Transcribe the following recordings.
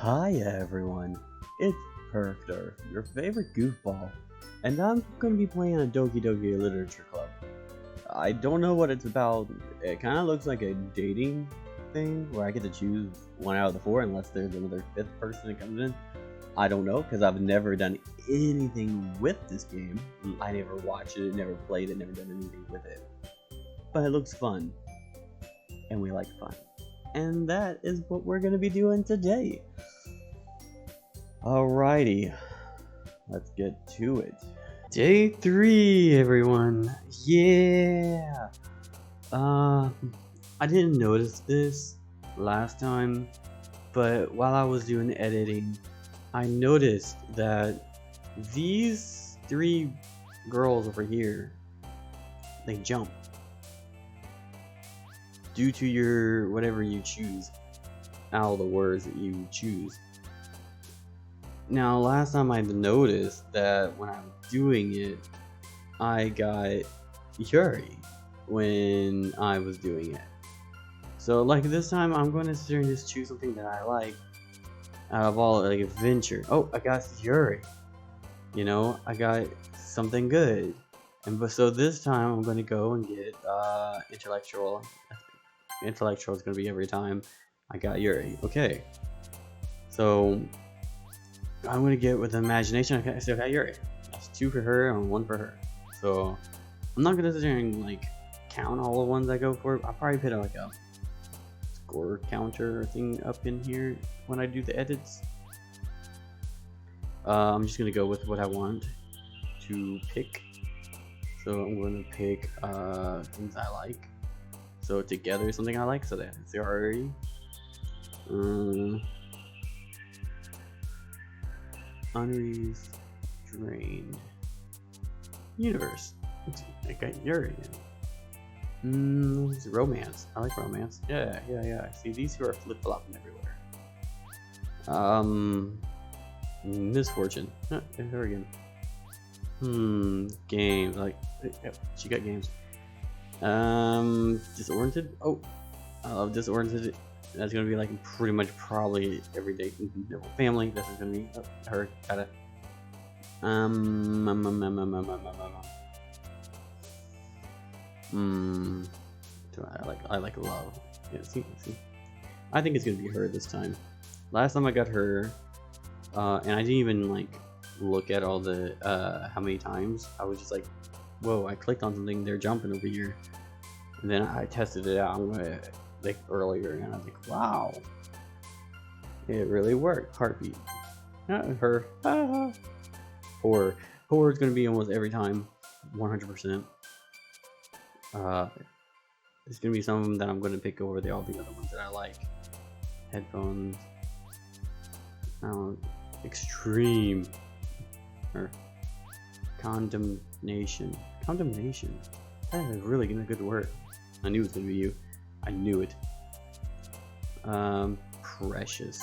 Hi everyone, it's Perf, your favorite goofball, and I'm going to be playing a Doki Doki Literature Club. I don't know what it's about. It kind of looks like a dating thing where I get to choose one out of the four unless there's another fifth person that comes in. I don't know because I've never done anything with this game. I never watched it, never played it, never done anything with it. But it looks fun, and we like fun. And that is what we're going to be doing today. Alrighty, let's get to it. Day 3, everyone. Yeah. I didn't notice this last time, but while I was doing editing, I noticed that these 3 girls over here, they jump due to your whatever you choose, all the words that you choose. Now, last time I noticed that when I'm doing it, I got Yuri when I was doing it. So, like this time, I'm going to sit here and just choose something that I like out of all, like adventure. Oh, I got Yuri. You know, I got something good. So this time, I'm going to go and get intellectual. Intellectual is going to be every time I got Yuri. Okay. So I'm gonna get with imagination. I still got Yuri. That's 2 for her and 1 for her. So I'm not gonna sit there and like count all the ones I go for. I'll probably put like a score counter thing up in here when I do the edits. I'm just gonna go with what I want to pick. So I'm gonna pick things I like. So together is something I like. So that's Yuri. Unrestrained universe. I got Yuri in. Romance. I like romance. Yeah. See, these 2 are flip-flopping everywhere. Misfortune. Her again. Games. Like, she got games. Disoriented. Oh, I love disoriented. That's gonna be like pretty much probably every day. Family. This is gonna be her. Got it. I like love. Yeah. See. I think it's gonna be her this time. Last time I got her, and I didn't even like look at all the how many times. I was just like, whoa! I clicked on something. They're jumping over here, and then I tested it out. Like earlier, and I was like, wow, it really worked. Heartbeat. Her. Horror is gonna be almost every time, 100%. There's gonna be some of them that I'm gonna pick over all the other ones that I like. Headphones. Extreme. Or condemnation. Condemnation. That is really gonna good word. I knew it was gonna be you. I knew it. Precious.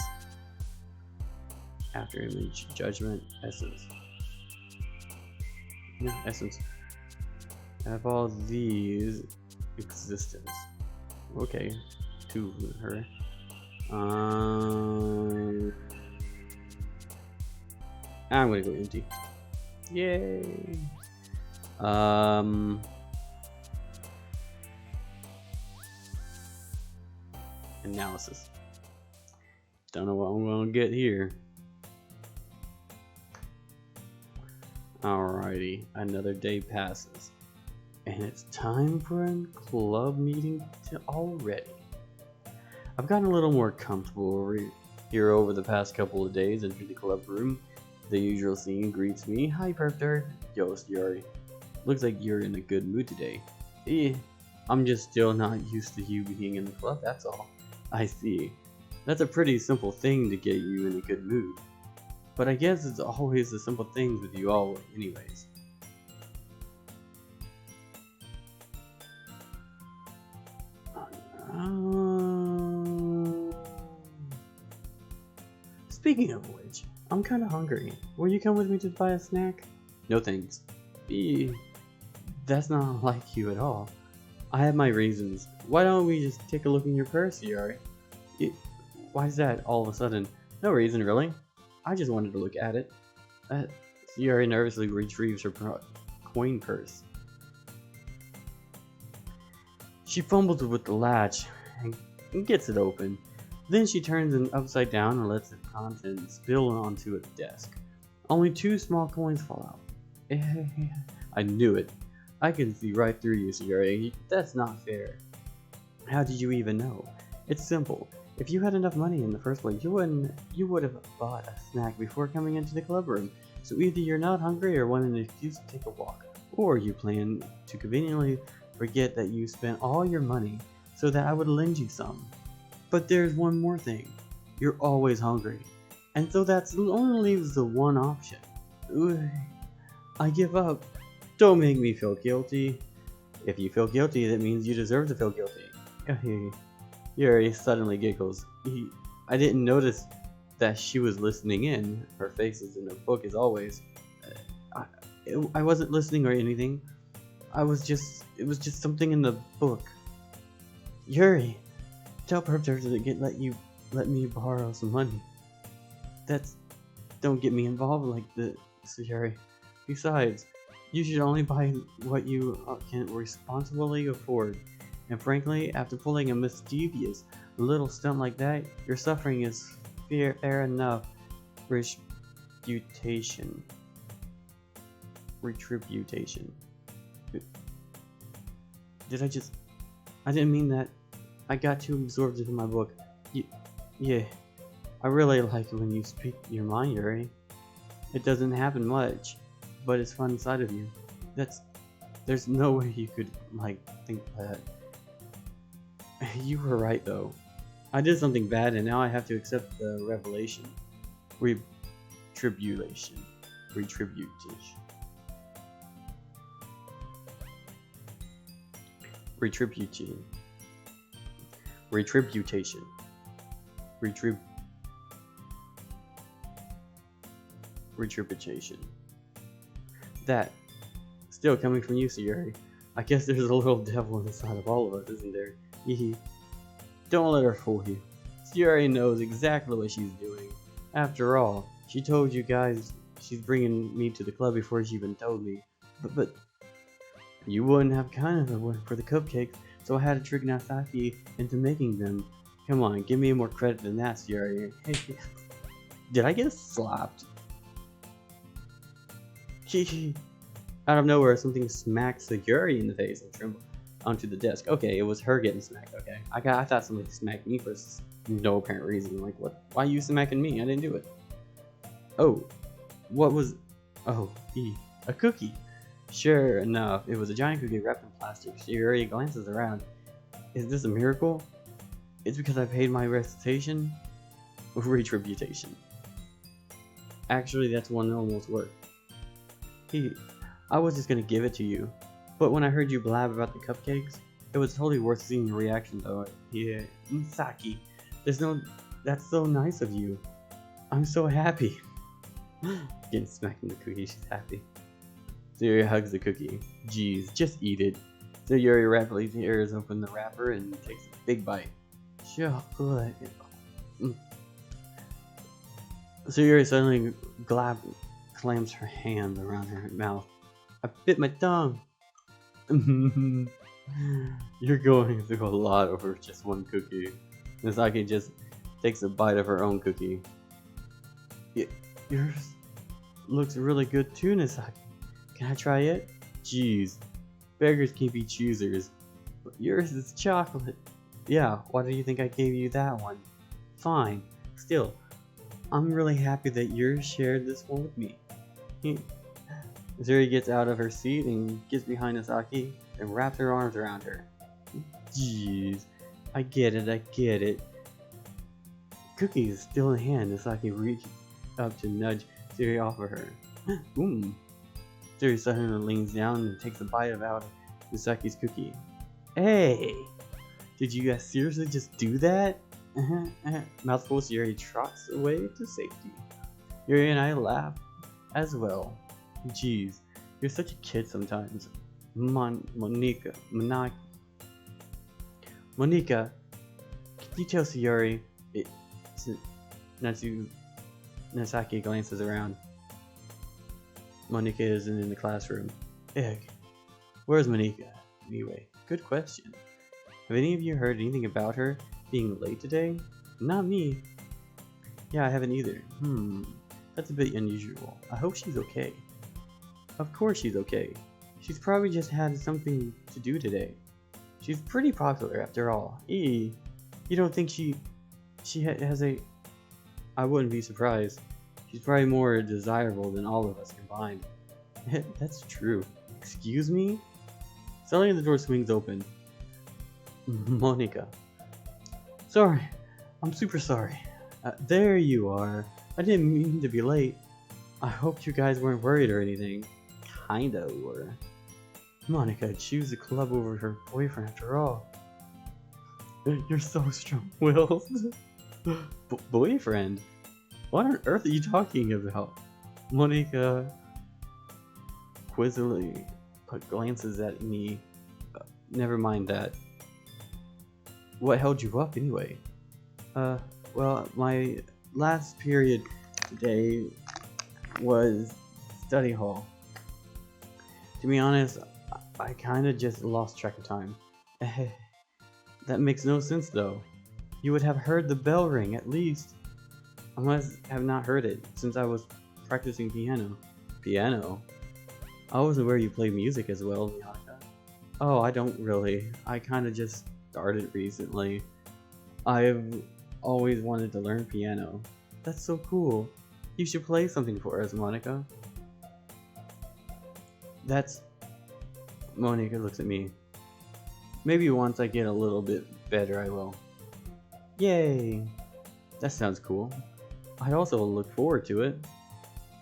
After image, judgment, essence. Yeah, essence. I have all these. Existence. Okay, 2 with her. I'm gonna go empty. Yay. Analysis. Don't know what I'm gonna get here. Alrighty, another day passes, and it's time for a club meeting already. I've gotten a little more comfortable here over the past couple of days. Into the club room, the usual scene greets me. Hi, Perf. Yo, it's Yuri. Looks like you're in a good mood today. I'm just still not used to you being in the club, that's all. I see. That's a pretty simple thing to get you in a good mood. But I guess it's always the simple things with you all anyways. Speaking of which, I'm kinda hungry. Will you come with me to buy a snack? No thanks. That's not like you at all. I have my reasons. Why don't we just take a look in your purse, Yuri? Why is that all of a sudden? No reason, really. I just wanted to look at it. Sierra nervously retrieves her coin purse. She fumbles with the latch and gets it open. Then she turns it upside down and lets the contents spill onto a desk. Only 2 small coins fall out. I knew it. I can see right through you, Sierra. That's not fair. How did you even know? It's simple. If you had enough money in the first place, you would have bought a snack before coming into the club room. So either you're not hungry or want an excuse to take a walk, or you plan to conveniently forget that you spent all your money so that I would lend you some. But there's one more thing. You're always hungry. And so that only leaves the one option. I give up. Don't make me feel guilty. If you feel guilty, that means you deserve to feel guilty. Yuri suddenly giggles. I didn't notice that she was listening in. Her face is in the book as always. I wasn't listening or anything. It was just something in the book. Yuri, tell Perpter to let me borrow some money. Don't get me involved like this, Yuri. Besides, you should only buy what you can responsibly afford. And frankly, after pulling a mischievous little stunt like that, your suffering is fair enough. Retribution. I didn't mean that. I got too absorbed into my book. Yeah, I really like it when you speak your mind, Yuri. It doesn't happen much, but it's fun inside of you. There's no way you could, think that. You were right, though. I did something bad, and now I have to accept the revelation. Retribution. That. Still coming from you, Sierra. I guess there's a little devil inside of all of us, isn't there? Don't let her fool you. Sierra knows exactly what she's doing. After all, she told you guys she's bringing me to the club before she even told me. But you wouldn't have kind of one for the cupcakes, so I had to trick Nasaki into making them. Come on, give me more credit than that, Sierra. Did I get slapped? Out of nowhere, something smacks Yuri in the face and trembles onto the desk. Okay, it was her getting smacked. Okay, I thought somebody smacked me for no apparent reason. Like, what? Why are you smacking me? I didn't do it. Oh, what was? Oh, a cookie. Sure enough, it was a giant cookie wrapped in plastic. Yuri glances around. Is this a miracle? It's because I paid my recitation. Retribution. Actually, that's one almost worked. I was just gonna give it to you, but when I heard you blab about the cupcakes, it was totally worth seeing your reaction though. Yeah, Saki, that's so nice of you. I'm so happy. Getting smacked in the cookie, she's happy. Yuri hugs the cookie. Jeez, just eat it. So Yuri rapidly tears open the wrapper and takes a big bite. Chocolate. So Yuri suddenly clams her hand around her mouth. I bit my tongue. You're going through a lot over just one cookie. Misaki just takes a bite of her own cookie. Yours looks really good too, Misaki. Can I try it? Jeez, beggars can be choosers. But yours is chocolate. Yeah, why do you think I gave you that one? Fine. Still, I'm really happy that yours shared this one with me. Zuri gets out of her seat and gets behind Misaki and wraps her arms around her. Jeez, I get it. Cookie is still in hand. Misaki reaches up to nudge Zuri off of her. Zuri suddenly leans down and takes a bite out of Misaki's cookie. Hey! Did you guys seriously just do that? Mouthful, Yuri trots away to safety. Yuri and I laugh as well. Jeez, you're such a kid sometimes. Monica, can you tell Sayori Nasaki glances around. Monika isn't in the classroom. Egg. Where's Monika? Anyway, good question. Have any of you heard anything about her being late today? Not me. Yeah, I haven't either. That's a bit unusual. I hope she's okay. Of course she's okay. She's probably just had something to do today. She's pretty popular after all. You don't think she has a... I wouldn't be surprised. She's probably more desirable than all of us combined. That's true. Excuse me? Suddenly the door swings open. Monika. Sorry. I'm super sorry. There you are. I didn't mean to be late. I hoped you guys weren't worried or anything. Kinda were. Monika, choose the club over her boyfriend after all. You're so strong-willed. Boyfriend? What on earth are you talking about? Monika quizzically glances at me. Never mind that. What held you up anyway? Well, my last period today was study hall. To be honest, I kinda just lost track of time. That makes no sense though. You would have heard the bell ring at least. I must have not heard it since I was practicing piano. Piano? I wasn't aware you play music as well, Miyaka. Oh, I don't really. I kinda just started recently. I've always wanted to learn piano. That's so cool. You should play something for us, Monika. Monika looks at me. Maybe once I get a little bit better I will. Yay! That sounds cool. I also look forward to it.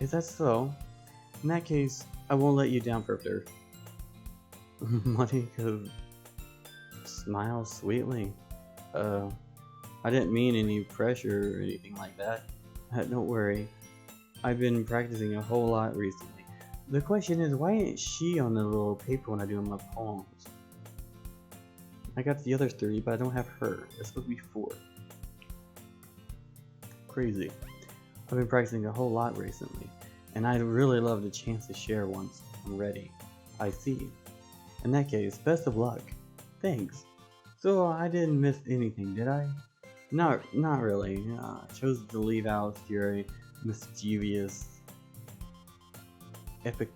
Is that so? In that case, I won't let you down, Perpter. Monika smiles sweetly. I didn't mean any pressure or anything like that. Don't worry. I've been practicing a whole lot recently. The question is, why ain't she on the little paper when I do my poems? I got the other 3, but I don't have her. It's supposed to be 4. Crazy. I've been practicing a whole lot recently, and I'd really love the chance to share once I'm ready. I see. In that case, best of luck. Thanks. So I didn't miss anything, did I? Not really. I chose to leave out your mischievous epic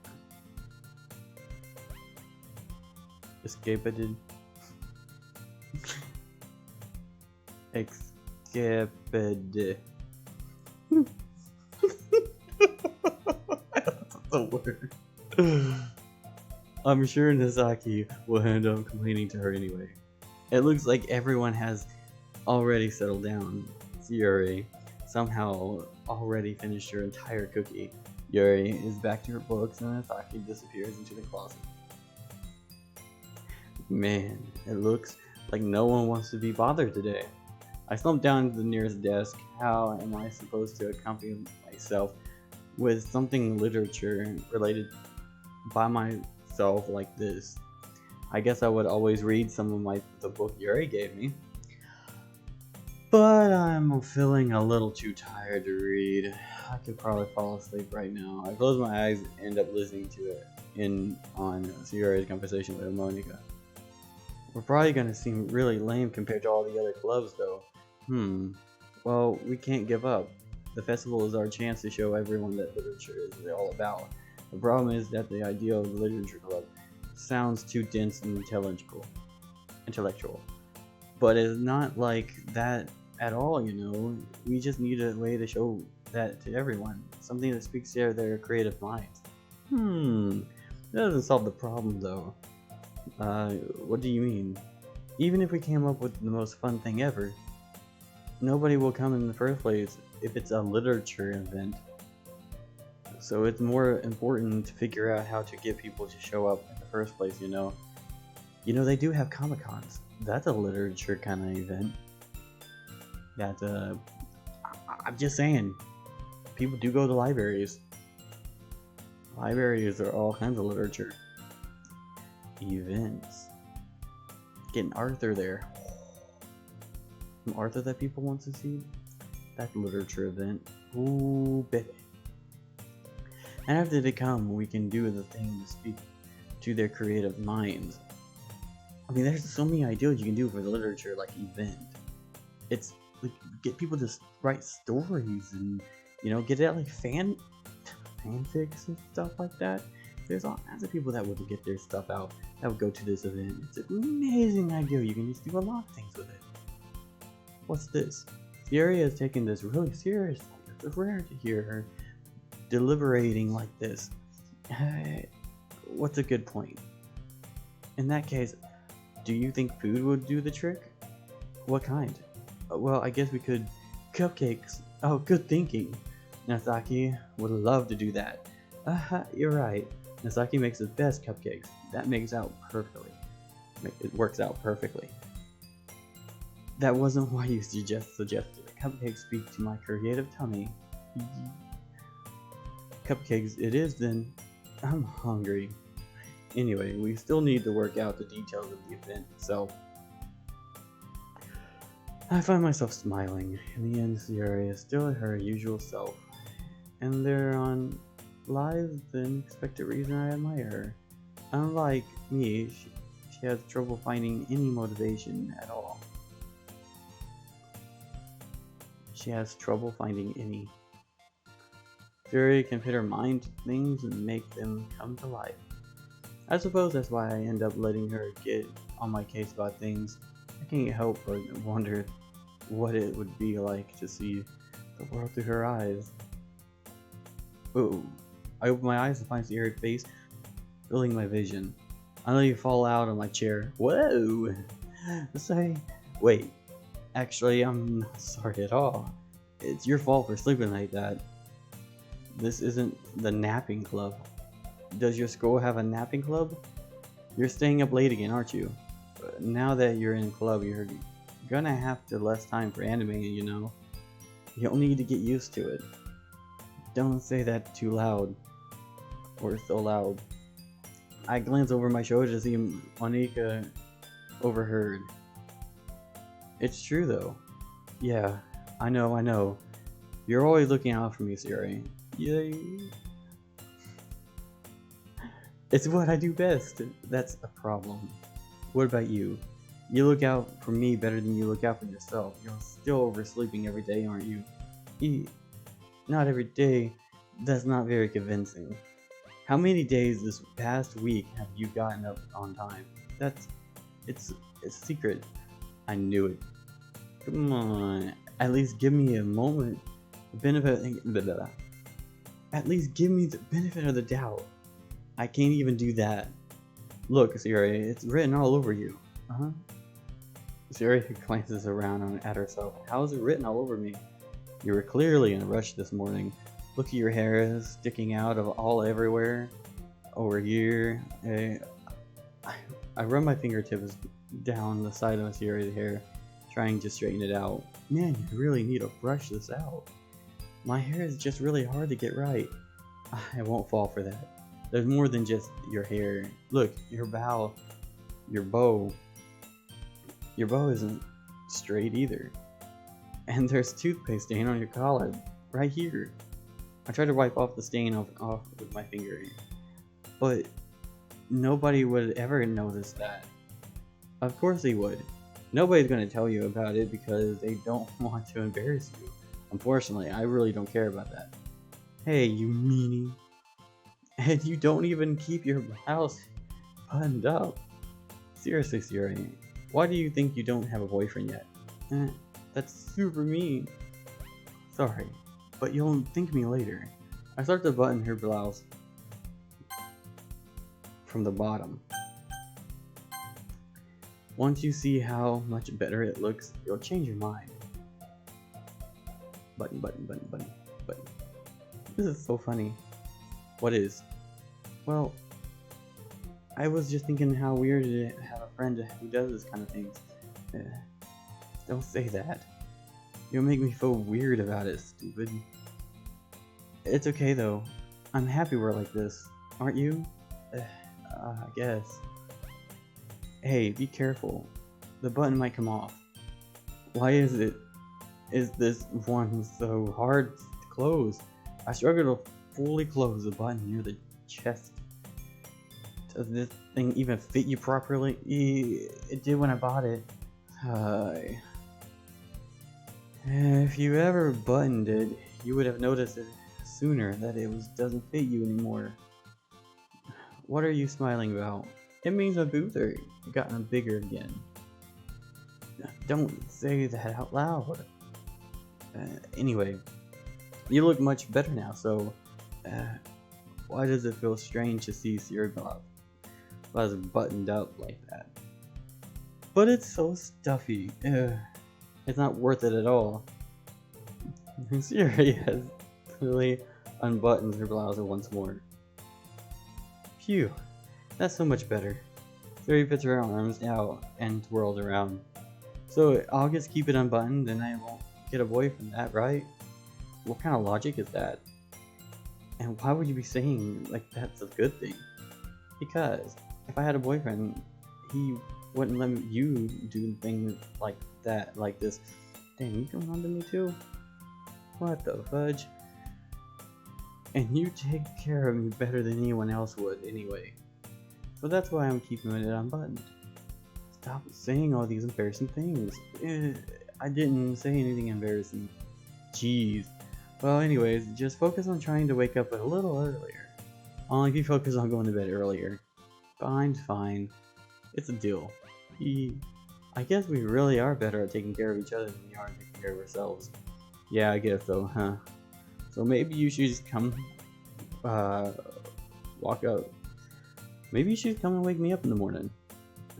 escapade. Escapade. That's the word. I'm sure Nazaki will end up complaining to her anyway. It looks like everyone has already settled down. Yuri somehow already finished her entire cookie. Yuri is back to her books and Nazaki disappears into the closet. Man, it looks like no one wants to be bothered today. I slumped down to the nearest desk. How am I supposed to accompany myself with something literature related by myself like this? I guess I would always read some of the book Yuri gave me. But I'm feeling a little too tired to read. I could probably fall asleep right now. I close my eyes and end up listening to it on Yuri's conversation with Monika. We're probably gonna seem really lame compared to all the other clubs though. Well, we can't give up. The festival is our chance to show everyone that literature is all about. The problem is that the idea of the literature club sounds too dense and intellectual. But it's not like that at all, you know. We just need a way to show that to everyone. Something that speaks to their creative minds. That doesn't solve the problem though. What do you mean? Even if we came up with the most fun thing ever, nobody will come in the first place if it's a literature event. So it's more important to figure out how to get people to show up in the first place, you know. You know, they do have Comic-Cons. That's a literature kind of event. I'm just saying, people do go to libraries. Libraries are all kinds of literature. Events. Getting Arthur there. Some Arthur that people want to see? that literature event. Ooh, baby. And after they come, we can do the thing to speak to their creative minds. I mean, there's so many ideas you can do for the literature like event. It's like get people to write stories and get it like fanfics and stuff like that. There's all kinds of people that would get their stuff out that would go to this event. It's an amazing idea. You can just do a lot of things with it. What's this? Sierra is taking this really seriously. It's rare to hear her deliberating like this. What's a good point? In that case, do you think food would do the trick? What kind? Well, I guess we could... Cupcakes. Oh, good thinking. Nasaki would love to do that. You're right. Nasaki makes the best cupcakes. That makes out perfectly. It works out perfectly. That wasn't why you suggested cupcakes speak to my creative tummy. Cupcakes it is then. I'm hungry. Anyway, we still need to work out the details of the event itself. I find myself smiling. In the end, Sierra is still her usual self. And thereon lies the unexpected reason I admire her. Unlike me, she has trouble finding any motivation at all. She has trouble finding any. Sierra can fit her mind to things and make them come to life. I suppose that's why I end up letting her get on my case about things. I can't help but wonder what it would be like to see the world through her eyes. Ooh. I open my eyes to find Sierra's face filling my vision. I nearly fall out of my chair. Whoa! Sorry. Wait. Actually, I'm not sorry at all. It's your fault for sleeping like that. This isn't the napping club. Does your school have a napping club? You're staying up late again, aren't you? Now that you're in club, you're gonna have to less time for anime, You'll need to get used to it. Don't say that too loud. Or so loud. I glance over my shoulder to see Monica overheard. It's true though. Yeah, I know. You're always looking out for me, Siri. Yay. It's what I do best. That's a problem. What about you? You look out for me better than you look out for yourself. You're still oversleeping every day, aren't you? Not every day. That's not very convincing. How many days this past week have you gotten up on time? It's a secret. I knew it. Come on. At least give me a moment. At least give me the benefit of the doubt. I can't even do that. Look, Siri, it's written all over you. Siri glances around at herself. How is it written all over me? You were clearly in a rush this morning. Look at your hair sticking out of all everywhere. Over here. I run my fingertips down the side of Siri's hair, trying to straighten it out. Man, you really need to brush this out. My hair is just really hard to get right. I won't fall for that. There's more than just your hair. Look, your bow isn't straight either. And there's toothpaste stain on your collar, right here. I tried to wipe off the stain off with my finger, but nobody would ever notice that. Of course they would. Nobody's going to tell you about it because they don't want to embarrass you. Unfortunately, I really don't care about that. Hey, you meanie. And you don't even keep your blouse buttoned up. Seriously, Siri, why do you think you don't have a boyfriend yet? That's super mean. Sorry, but you'll thank me later. I start to button her blouse from the bottom. Once you see how much better it looks, you'll change your mind. Button. This is so funny. What is? Well, I was just thinking how weird to have a friend who does this kind of things. Don't say that. You'll make me feel weird about it, stupid. It's okay though. I'm happy we're like this. Aren't you? I guess. Hey, be careful. The button might come off. Why is it? is this one so hard to close? I struggle to fully close the button near the chest. Does this thing even fit you properly? It did when I bought it. If you ever buttoned it, you would have noticed it sooner that it doesn't fit you anymore. What are you smiling about? It means my boobs are gotten bigger again. Don't say that out loud. Anyway, you look much better now, so why does it feel strange to see Siri Blas buttoned up like that? But it's so stuffy. It's not worth it at all. Siri has clearly unbuttoned her blouse once more. Phew, that's so much better. Siri puts her arms out and twirls around. So I'll just keep it unbuttoned and I won't get away from that, right? What kind of logic is that? And why would you be saying like that's a good thing? Because if I had a boyfriend, he wouldn't let you do things like that, like this. Dang, you come on to me too? What the fudge? And you take care of me better than anyone else would anyway. So that's why I'm keeping it unbuttoned. Stop saying all these embarrassing things. I didn't say anything embarrassing. Jeez. Well, anyways, just focus on trying to wake up a little earlier. Only if you focus on going to bed earlier. Fine. It's a deal. I guess we really are better at taking care of each other than we are at taking care of ourselves. Yeah, I guess so, huh? So maybe you should just come, walk out. Maybe you should come and wake me up in the morning.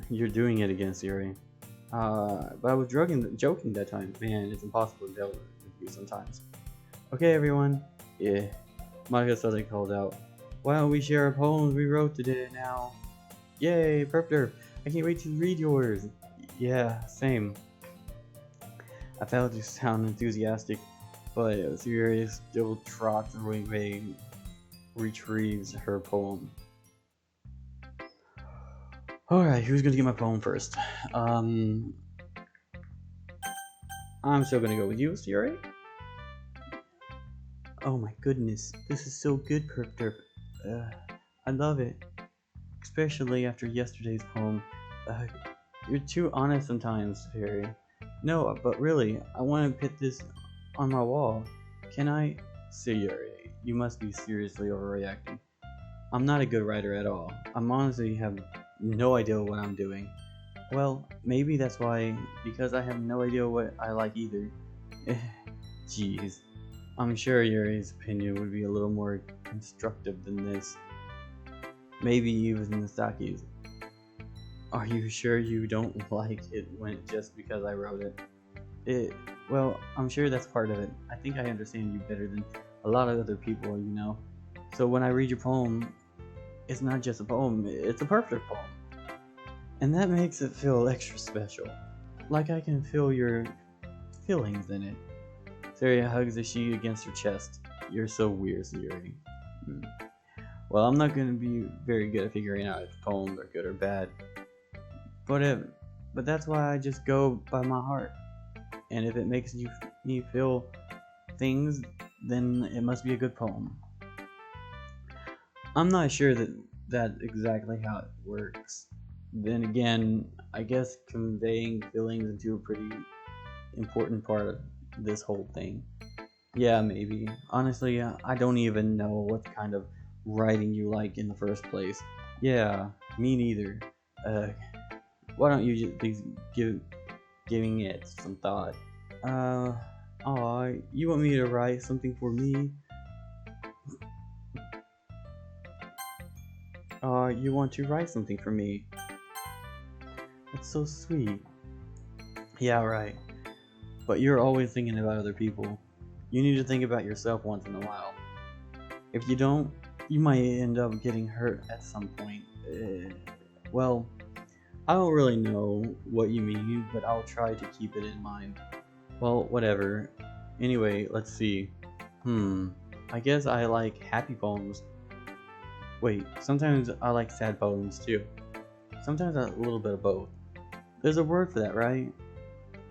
You're doing it again, Siri. But I was joking that time. Man, it's impossible to tell with you sometimes. Okay, everyone. Yeah. Monica suddenly called out. Why don't we share our poems we wrote today now? Yay, Perp. I can't wait to read yours. Yeah, same. I felt you sound enthusiastic, but Siri still trots away, retrieves her poem. Alright, who's gonna get my poem first? I'm still gonna go with you, Siri. Oh my goodness, this is so good, Perp. I love it. Especially after yesterday's poem. You're too honest sometimes, Siri. No, but really, I want to put this on my wall. Can I? Siri, you must be seriously overreacting. I'm not a good writer at all. I'm honestly have no idea what I'm doing. Well, maybe that's why, because I have no idea what I like either. Jeez. I'm sure Yuri's opinion would be a little more constructive than this. Maybe even Misaki's. Are you sure you don't like it just because I wrote it? Well, I'm sure that's part of it. I think I understand you better than a lot of other people, you know. So when I read your poem, it's not just a poem, it's a perfect poem. And that makes it feel extra special. Like I can feel your feelings in it. Saria hugs the sheet against her chest. You're so weird, Siri. Well, I'm not going to be very good at figuring out if poems are good or bad. But that's why I just go by my heart. And if it makes me feel things, then it must be a good poem. I'm not sure that's exactly how it works. Then again, I guess conveying feelings into a pretty important part of this whole thing. Yeah, maybe. Honestly, I don't even know what kind of writing you like in the first place. Yeah, me neither. Why don't you just please giving it some thought? You want me to write something for me? You want to write something for me? That's so sweet. Yeah, right. But you're always thinking about other people. You need to think about yourself once in a while. If you don't, you might end up getting hurt at some point. Well, I don't really know what you mean, but I'll try to keep it in mind. Well, whatever. Anyway, let's see. I guess I like happy poems. Wait, sometimes I like sad poems too. Sometimes a little bit of both. There's a word for that, right?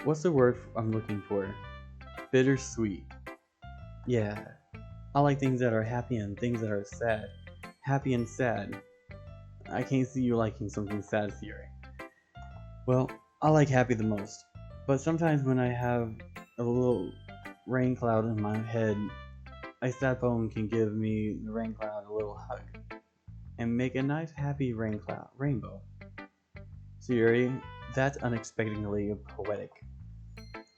What's the word I'm looking for? bittersweet. Yeah, I like things that are happy and things that are sad. Happy and sad. I can't see you liking something sad, Theory. Well, I like happy the most. But sometimes when I have a little rain cloud in my head, a sad poem can give me the rain cloud a little hug and make a nice happy rainbow. Theory, that's unexpectedly poetic.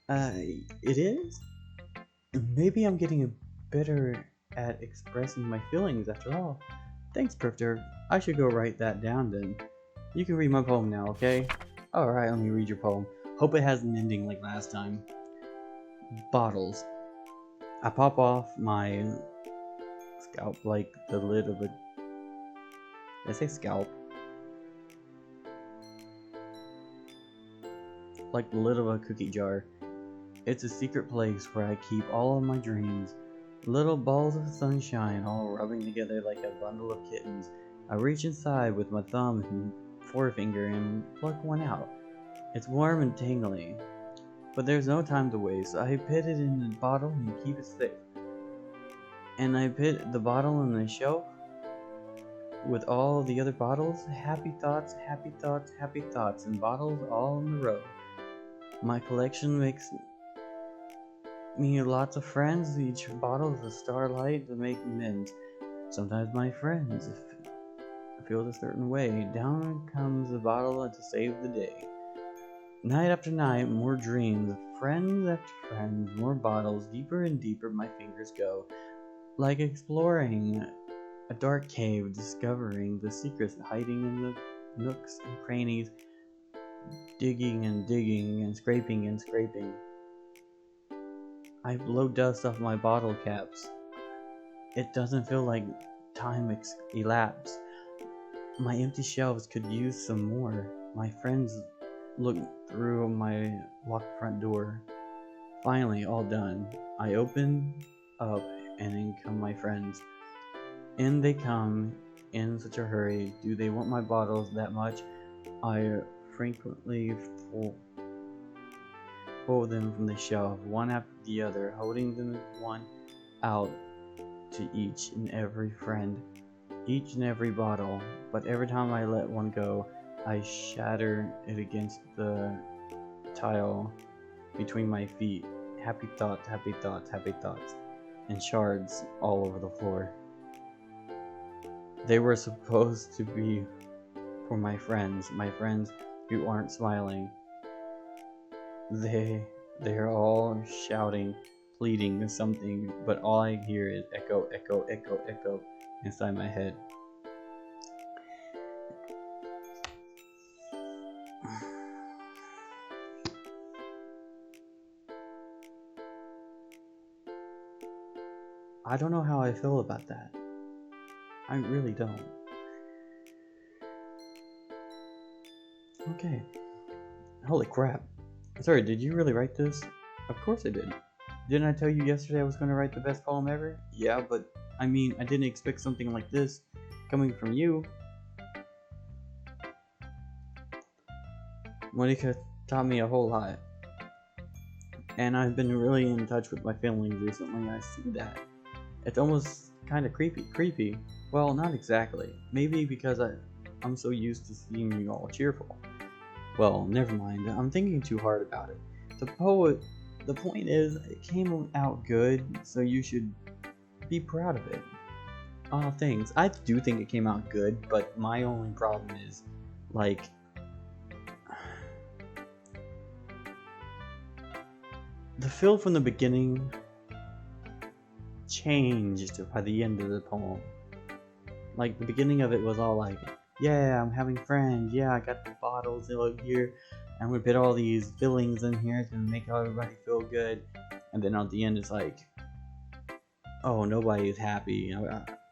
It is? Maybe I'm getting better at expressing my feelings after all. Thanks, Prifter. I should go write that down then. You can read my poem now, okay? Alright, let me read your poem. Hope it has an ending like last time. Bottles. I pop off my scalp like the lid of a... Did I say scalp? Like the lid of a cookie jar. It's a secret place where I keep all of my dreams. Little balls of sunshine all rubbing together like a bundle of kittens. I reach inside with my thumb and forefinger and pluck one out. It's warm and tingly, but there's no time to waste. I put it in the bottle and keep it safe. And I put the bottle on the shelf with all the other bottles. Happy thoughts, happy thoughts, happy thoughts, and bottles all in a row. My collection makes me lots of friends. Each bottle is a starlight to make amends. Sometimes my friends feel a certain way. Down comes the bottle to save the day. Night after night, more dreams. Friends after friends, more bottles. Deeper and deeper my fingers go. Like exploring a dark cave, discovering the secrets hiding in the nooks and crannies. Digging and digging and scraping and scraping. I blow dust off my bottle caps. It doesn't feel like time elapsed. My empty shelves could use some more. My friends look through my locked front door. Finally, all done. I open up and in come my friends. In they come in such a hurry. Do they want my bottles that much? I frequently pull them from the shelf, one after the other, holding them one out to each and every friend, each and every bottle. But every time I let one go, I shatter it against the tile between my feet. Happy thoughts, happy thoughts, happy thoughts, and shards all over the floor. They were supposed to be for my friends who aren't smiling. They're all shouting, pleading something, but all I hear is echo, echo, echo, echo inside my head. I don't know how I feel about that. I really don't. Okay. Holy crap. Sorry, did you really write this? Of course I did. Didn't I tell you yesterday I was going to write the best poem ever? Yeah, but I mean, I didn't expect something like this coming from you. Monica taught me a whole lot. And I've been really in touch with my feelings recently. I see that. It's almost kind of creepy. Well, not exactly. Maybe because I'm so used to seeing you all cheerful. Well, never mind. I'm thinking too hard about it. The point is, it came out good, so you should be proud of it. Oh, thanks. I do think it came out good, but my only problem is, like, the feel from the beginning changed by the end of the poem. Like, the beginning of it was all like, yeah, I'm having friends, yeah, I got the bottles over here, and we put all these fillings in here to make everybody feel good. And then at the end it's like, oh, nobody is happy. I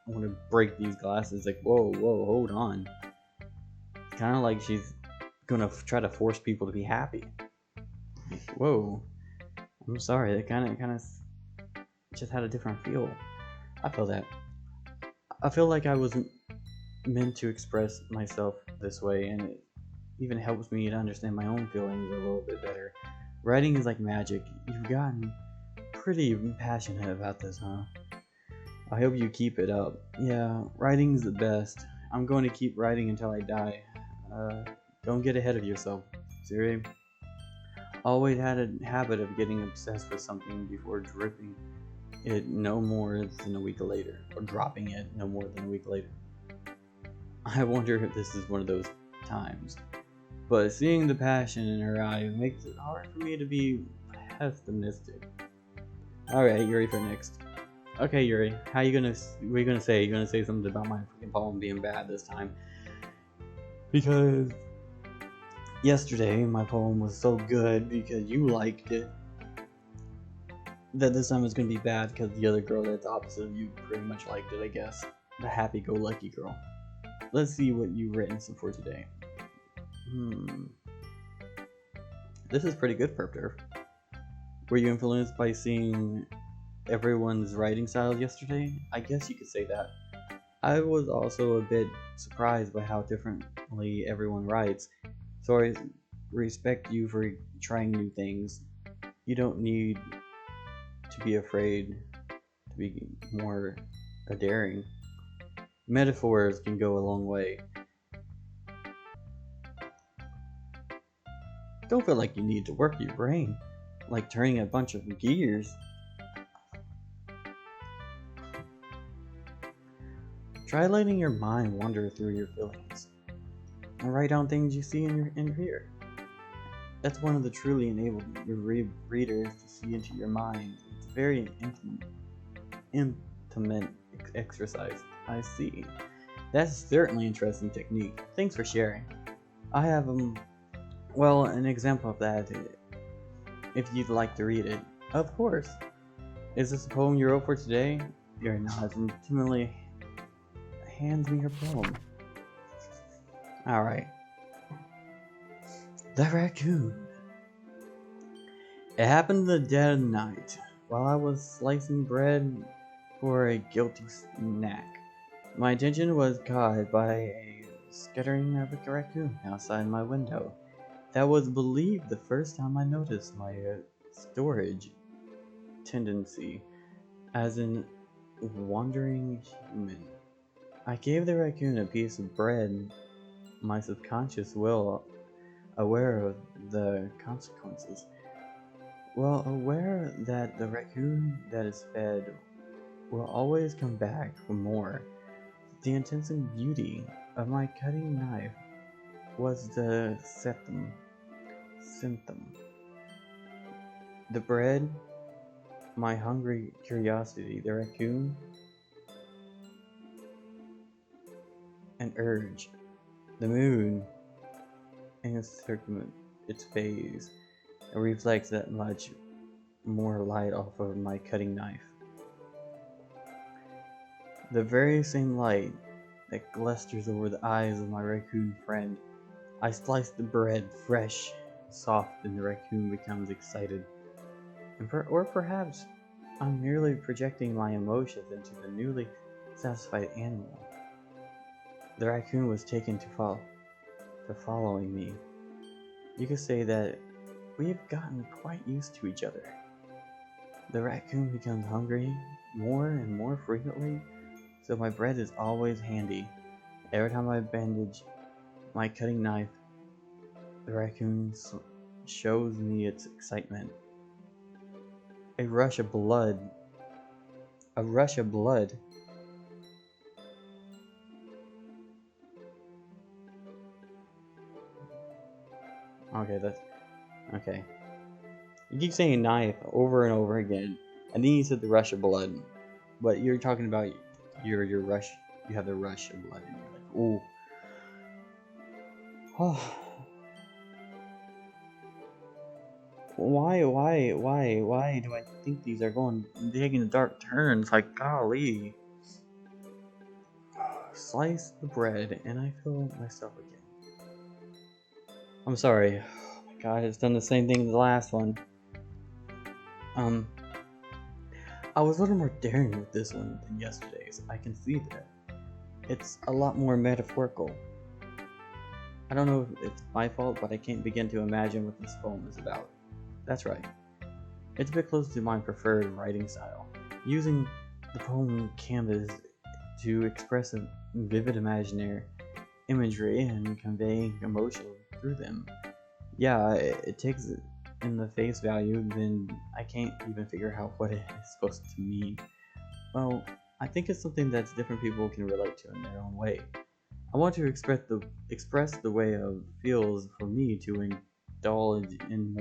want to break these glasses. Like, whoa, hold on. It's kind of like she's gonna try to force people to be happy. Like, whoa, I'm sorry, that kind of just had a different feel. I feel that. I feel like I wasn't meant to express myself this way, and it even helps me to understand my own feelings a little bit better. Writing is like magic. You've gotten pretty passionate about this, huh? I hope you keep it up. Yeah, writing's the best. I'm going to keep writing until I die. Don't get ahead of yourself. Siri, always had a habit of getting obsessed with something before dripping it no more than a week later, or dropping it no more than a week later. I wonder if this is one of those times. But seeing the passion in her eyes makes it hard for me to be pessimistic. Alright, Yuri for next. Okay, Yuri, what are you gonna say? You gonna say something about my freaking poem being bad this time? Because yesterday my poem was so good because you liked it, that this time it's gonna be bad because the other girl that's opposite of you pretty much liked it, I guess. The happy-go-lucky girl. Let's see what you've written for today. This is pretty good, Perp. Were you influenced by seeing everyone's writing style yesterday? I guess you could say that. I was also a bit surprised by how differently everyone writes, so I respect you for trying new things. You don't need to be afraid to be more daring. Metaphors can go a long way. Don't feel like you need to work your brain, like turning a bunch of gears. Try letting your mind wander through your feelings, and write down things you see in your ear. That's one of the truly enabled readers to see into your mind. It's a very intimate exercise. I see. That's certainly an interesting technique. Thanks for sharing. I have well, an example of that, if you'd like to read it. Of course. Is this a poem you wrote for today? You're not intimately hands me her poem. Alright. The Raccoon. It happened the dead of night, while I was slicing bread for a guilty snack. My attention was caught by a skittering of a raccoon outside my window. That was believed the first time I noticed my storage tendency as an wandering human. I gave the raccoon a piece of bread, my subconscious will aware of the consequences. Well, aware that the raccoon that is fed will always come back for more. The intense beauty of my cutting knife was the symptom. The bread, my hungry curiosity, the raccoon, an urge, the moon, and its phase. It reflects that much more light off of my cutting knife. The very same light that glisters over the eyes of my raccoon friend. I slice the bread fresh, soft, and the raccoon becomes excited. Or perhaps I'm merely projecting my emotions into the newly satisfied animal. The raccoon was taken to following me. You could say that we've gotten quite used to each other. The raccoon becomes hungry more and more frequently, so my bread is always handy. Every time I bandage my cutting knife, the raccoon shows me its excitement. A rush of blood. A rush of blood. Okay. You keep saying knife over and over again, and then you said the rush of blood. But you're talking about your rush. You have the rush of blood, and you're like, ooh. Oh. Why do I think these are taking dark turns? Like, golly. Slice the bread, and I feel myself again. I'm sorry. Oh my god, it's done the same thing as the last one. I was a little more daring with this one than yesterday's. I can see that. It's a lot more metaphorical. I don't know if it's my fault, but I can't begin to imagine what this poem is about. That's right. It's a bit close to my preferred writing style, using the poem canvas to express a vivid imaginary imagery and convey emotion through them. Yeah, it takes it in the face value, then I can't even figure out what it is supposed to mean. Well, I think it's something that different people can relate to in their own way. I want to express the way it feels for me to indulge in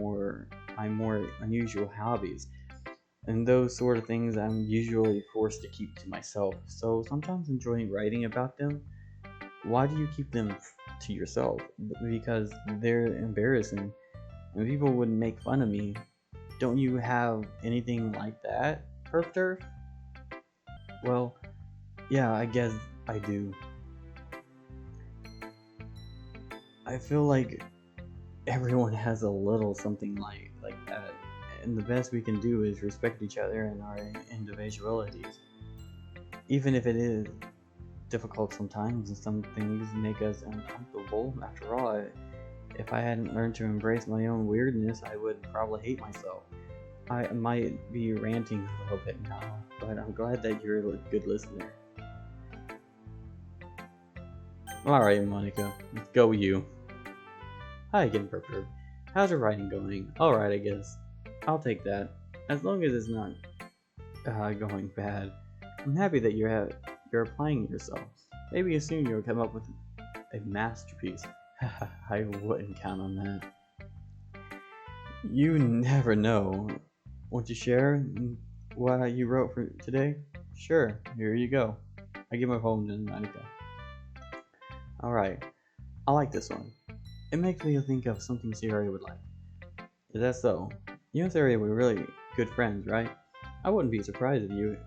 my more unusual hobbies. And those sort of things I'm usually forced to keep to myself. So sometimes enjoying writing about them. Why do you keep them to yourself? Because they're embarrassing and people would make fun of me. Don't you have anything like that, Perf Turf? Well, yeah, I guess I do. I feel like everyone has a little something like that, and the best we can do is respect each other and our individualities, even if it is difficult sometimes and some things make us uncomfortable. After all, if I hadn't learned to embrace my own weirdness, I would probably hate myself. I might be ranting a little bit now, but I'm glad that you're a good listener. Alright, Monica, let's go you. Hi again, Purple. How's your writing going? Alright, I guess. I'll take that. As long as it's not going bad. I'm happy that you're applying yourself. Maybe soon you'll come up with a masterpiece. I wouldn't count on that. You never know. Want to share what you wrote for today? Sure, here you go. I give my poem to Monica. Alright, I like this one. It makes me think of something Siri would like. Is that so? You and Siri were really good friends, right? I wouldn't be surprised if you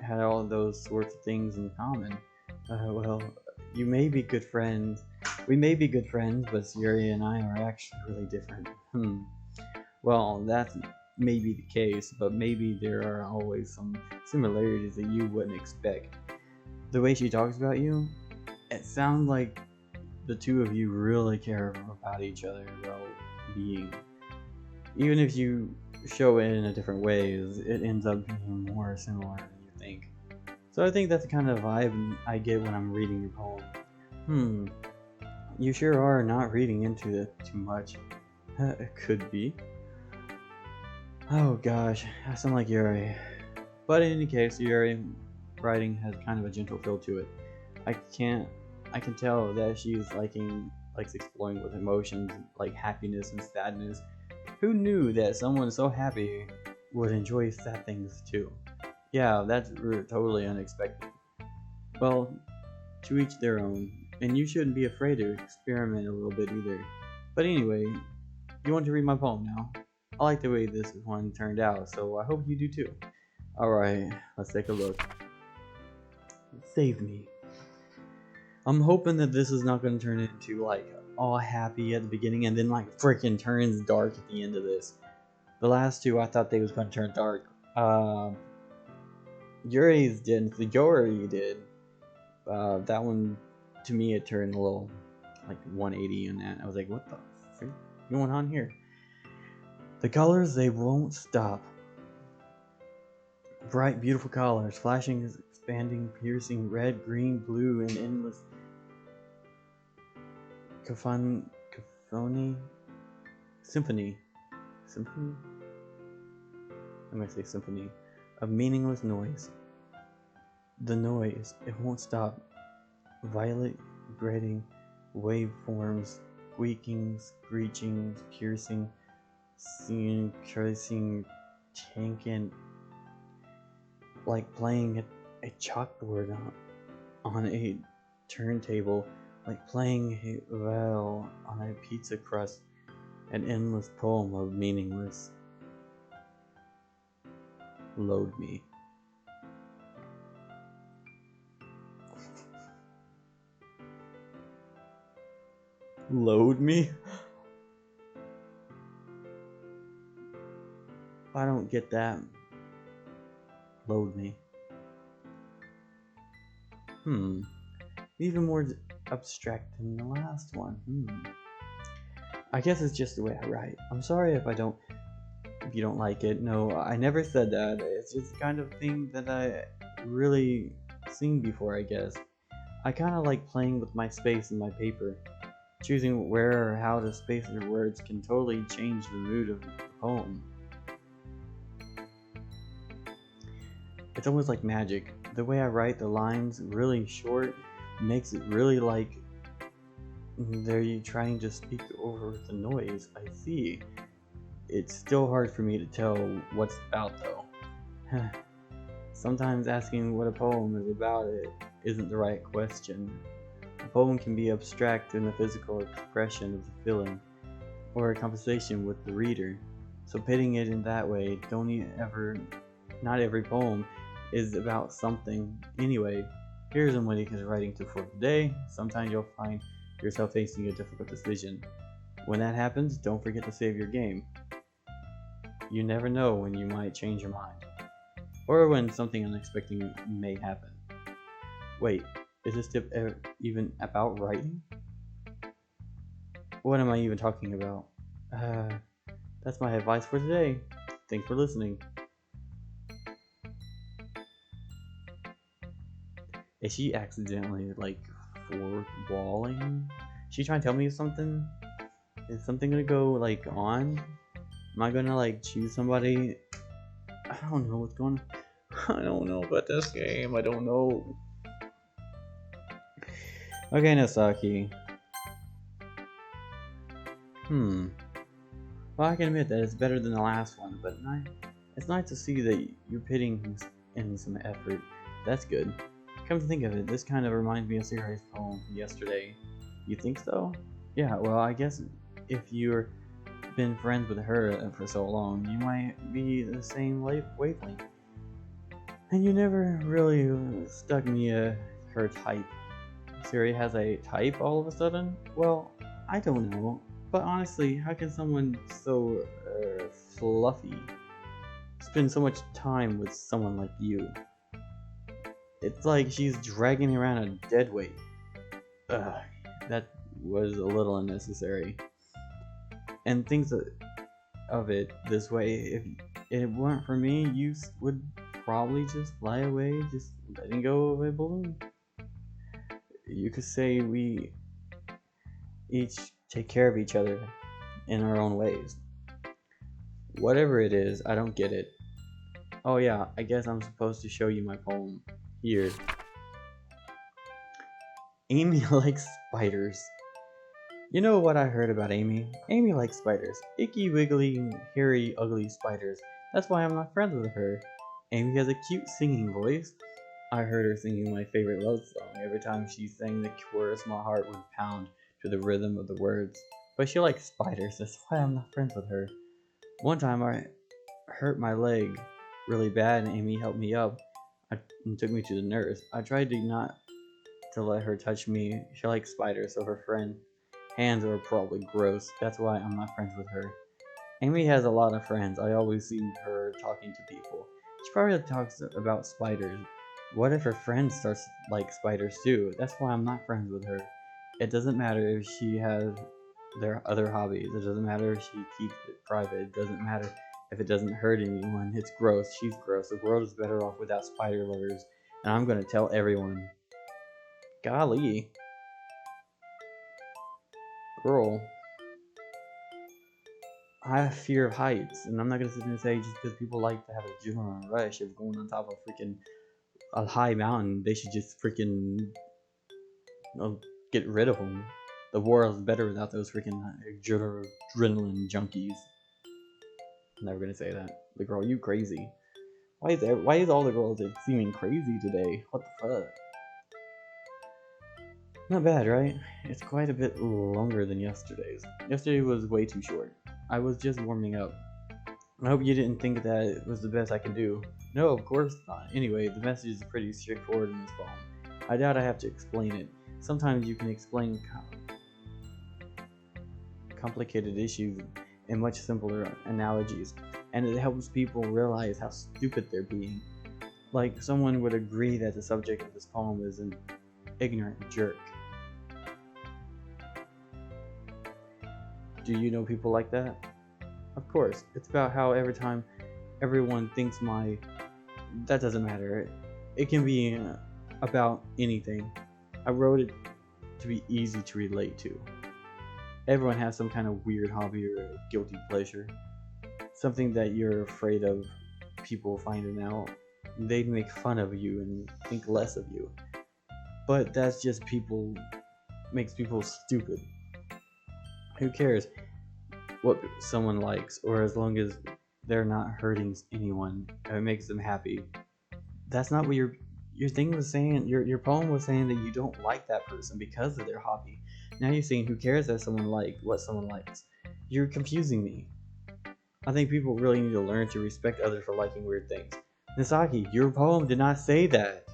had all of those sorts of things in common. Well, you may be good friends. We may be good friends, but Siri and I are actually really different. Well, that may be the case, but maybe there are always some similarities that you wouldn't expect. The way she talks about you, it sounds like the two of you really care about each other's well-being. Even if you show it in a different ways, it ends up being more similar than you think. So I think that's the kind of vibe I get when I'm reading your poem. You sure are not reading into it too much. It could be. Oh gosh, I sound like Yuri. But in any case, Yuri writing has kind of a gentle feel to it. I can tell that she's likes exploring with emotions like happiness and sadness. Who knew that someone so happy would enjoy sad things too? Yeah, that's totally unexpected. Well, to each their own, and you shouldn't be afraid to experiment a little bit either. But anyway, you want to read my poem now? I like the way this one turned out, so I hope you do too. Alright, let's take a look. Save me. I'm hoping that this is not going to turn into like all happy at the beginning and then like freaking turns dark at the end of this. The last two I thought they was going to turn dark. Yuri's didn't. The Yuri did. That one, to me, it turned a little like 180 in that. I was like, what the freak going on here? The colors, they won't stop. Bright, beautiful colors, flashing, expanding, piercing, red, green, blue, and endless symphony. I'm gonna say symphony of meaningless noise. The noise, it won't stop. Violet, grating, waveforms, squeaking, screeching, piercing, singing, cursing, tanking, like playing a chalkboard on a turntable, like playing a viol on a pizza crust, an endless poem of meaningless. Load me. Load me? I don't get that. Load me. Even more abstract than the last one. I guess it's just the way I write. I'm sorry if I don't if you don't like it. No, I never said that. It's just the kind of thing that I really seen before, I guess. I kind of like playing with my space and my paper. Choosing where or how to space your words can totally change the mood of the poem. It's almost like magic. The way I write the lines really short makes it really like they're you trying to speak over the noise. I see. It's still hard for me to tell what's about though. Sometimes asking what a poem is about it isn't the right question. A poem can be abstract in the physical expression of the feeling, or a conversation with the reader. So pitting it in that way, not every poem is about something. Anyway, here's a Monica's writing tip for today. Sometimes you'll find yourself facing a difficult decision. When that happens, don't forget to save your game. You never know when you might change your mind, or when something unexpected may happen. Wait, is this tip even about writing? What am I even talking about? That's my advice for today. Thanks for listening. Is she accidentally like fourth walling? She trying to tell me something? Is something gonna go like on? Am I gonna like choose somebody? I don't know what's going on. I don't know about this game. I don't know. Okay, Nasaki. Well, I can admit that it's better than the last one, but it's nice to see that you're putting in some effort. That's good. Come to think of it, this kind of reminds me of Sarah's poem from yesterday. You think so? Yeah, well, I guess if you've been friends with her for so long, you might be the same wavelength. And you never really stuck me her type. Siri has a type all of a sudden? Well, I don't know. But honestly, how can someone so fluffy spend so much time with someone like you? It's like she's dragging around a dead weight. Ugh, that was a little unnecessary. And think of it this way, if it weren't for me, you would probably just fly away, just letting go of a balloon. You could say we each take care of each other in our own ways. Whatever it is, I don't get it. Oh yeah, I guess I'm supposed to show you my poem. Here. Amy likes spiders. You know what I heard about Amy? Amy likes spiders. Icky, wiggly, hairy, ugly spiders. That's why I'm not friends with her. Amy has a cute singing voice. I heard her singing my favorite love song. Every time she sang the chorus, my heart would pound to the rhythm of the words. But she likes spiders, that's why I'm not friends with her. One time I hurt my leg really bad and Amy helped me up and took me to the nurse. I tried not to let her touch me. She likes spiders, so her hands are probably gross. That's why I'm not friends with her. Amy has a lot of friends. I always see her talking to people. She probably talks about spiders. What if her friend starts like spiders too? That's why I'm not friends with her. It doesn't matter if she has their other hobbies. It doesn't matter if she keeps it private. It doesn't matter if it doesn't hurt anyone. It's gross. She's gross. The world is better off without spider lovers. And I'm gonna tell everyone. Golly. Girl. I have fear of heights. And I'm not gonna sit there and say just because people like to have a adrenaline rush of going on top of a high mountain, they should just freaking get rid of them. The world is better without those freaking adrenaline junkies. I'm never gonna say that. The girl, you crazy. Why is all the girls seeming crazy today? What the fuck? Not bad, right? It's quite a bit longer than yesterday's. Yesterday was way too short. I was just warming up. I hope you didn't think that it was the best I could do. No, of course not. Anyway, the message is pretty straightforward in this poem. I doubt I have to explain it. Sometimes you can explain complicated issues in much simpler analogies, and it helps people realize how stupid they're being. Like, someone would agree that the subject of this poem is an ignorant jerk. Do you know people like that? Of course, it's about how every time everyone thinks that doesn't matter. It can be about anything. I wrote it to be easy to relate to. Everyone has some kind of weird hobby or guilty pleasure. Something that you're afraid of people finding out. They'd make fun of you and think less of you. But that's just makes people stupid. Who cares what someone likes, or as long as they're not hurting anyone, it makes them happy. That's not what your thing was saying. Your poem was saying that you don't like that person because of their hobby. Now you're saying who cares what someone likes. You're confusing me. I think people really need to learn to respect others for liking weird things. Nisaki, your poem did not say that.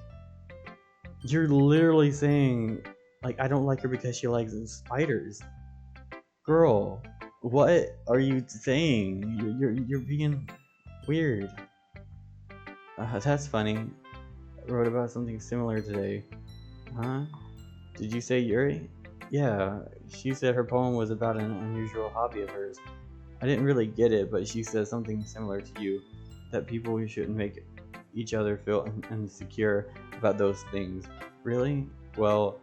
You're literally saying, like, I don't like her because she likes spiders. Girl, what are you saying? You're being weird. That's funny. I wrote about something similar today. Huh? Did you say Yuri? Yeah, she said her poem was about an unusual hobby of hers. I didn't really get it, but she said something similar to you, that people shouldn't make each other feel insecure about those things. Really? Well,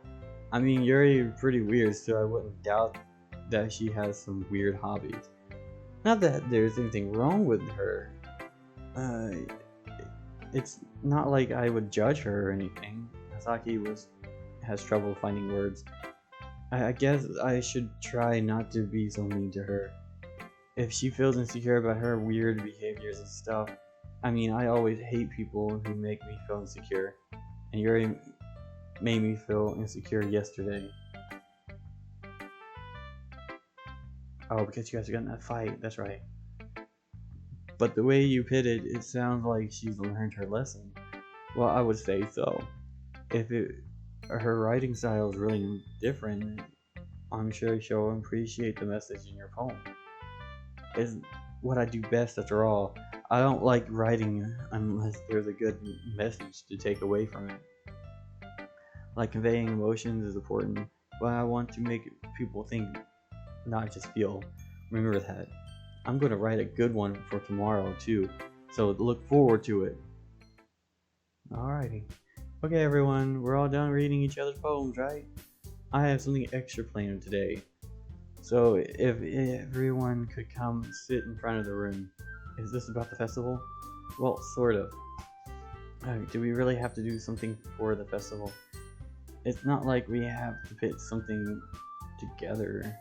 I mean, Yuri is pretty weird, so I wouldn't doubt that she has some weird hobbies. Not that there's anything wrong with her. It's not like I would judge her or anything. Hasaki has trouble finding words. I guess I should try not to be so mean to her. If she feels insecure about her weird behaviors and stuff, I mean, I always hate people who make me feel insecure. And Yuri made me feel insecure yesterday. Oh, because you guys got in that fight, that's right. But the way you put it, it sounds like she's learned her lesson. Well, I would say so. Her writing style is really different, I'm sure she'll appreciate the message in your poem. It's what I do best after all. I don't like writing unless there's a good message to take away from it. Like conveying emotions is important, but I want to make people think, not just feel. Remember that. I'm going to write a good one for tomorrow too, so look forward to it. Alrighty. Okay everyone, we're all done reading each other's poems, right? I have something extra planned today. So if everyone could come sit in front of the room. Is this about the festival? Well, sort of. Do we really have to do something for the festival? It's not like we have to put something together.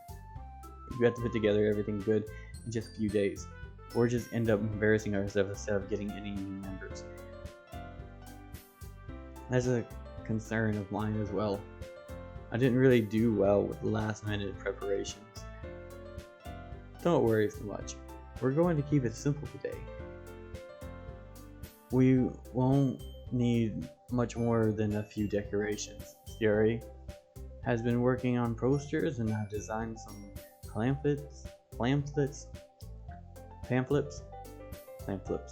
We have to put together everything good in just a few days. Or just end up embarrassing ourselves instead of getting any new members. That's a concern of mine as well. I didn't really do well with last minute preparations. Don't worry so much. We're going to keep it simple today. We won't need much more than a few decorations. Yuri has been working on posters and I've designed some pamphlets, pamphlet, pamphlets,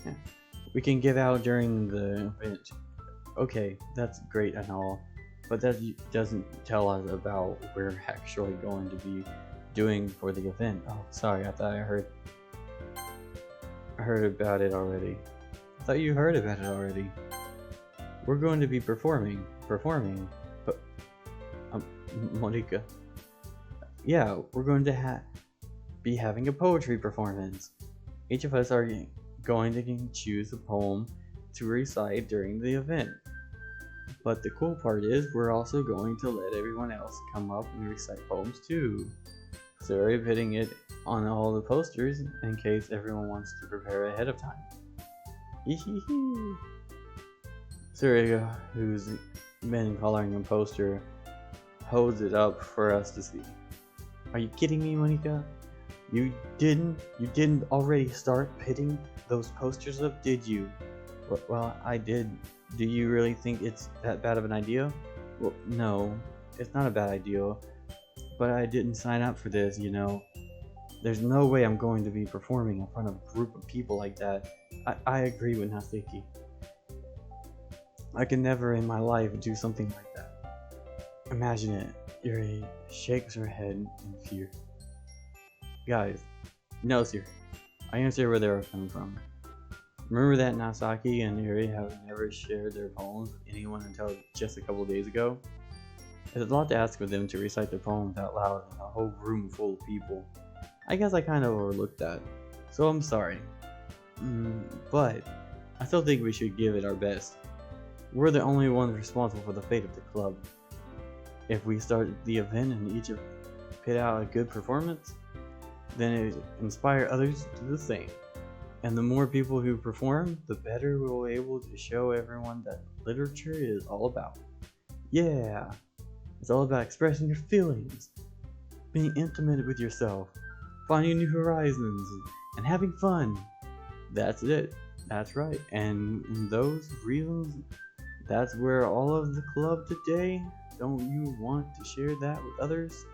Yeah. We can give out during the event. Okay, that's great and all, but that doesn't tell us about what we're actually going to be doing for the event. Oh, sorry, I thought I heard about it already. I thought you heard about it already. We're going to be performing, but Monica. Yeah, we're going to be having a poetry performance. Each of us are going to choose a poem to recite during the event. But the cool part is we're also going to let everyone else come up and recite poems too. So we're putting it on all the posters in case everyone wants to prepare ahead of time. Surya, who's been coloring a poster, holds it up for us to see. Are you kidding me, Monica? You didn't already start putting those posters up, did you? Well, I did. Do you really think it's that bad of an idea? Well, no, it's not a bad idea. But I didn't sign up for this, you know. There's no way I'm going to be performing in front of a group of people like that. I agree with Naseki. I could never in my life do something like that. Imagine it. Yuri shakes her head in fear. Guys, no, sir. I understand where they were coming from. Remember that Nasaki and Yuri have never shared their poems with anyone until just a couple of days ago? It's a lot to ask of them to recite their poems out loud in a whole room full of people. I guess I kind of overlooked that, so I'm sorry. But I still think we should give it our best. We're the only ones responsible for the fate of the club. If we start the event and each put out a good performance, then it inspire others to do the same. And the more people who perform, the better we'll be able to show everyone that literature is all about. Yeah, it's all about expressing your feelings, being intimate with yourself, finding new horizons, and having fun. That's it. That's right. And in those reasons, that's where all of the club today. Don't you want to share that with others?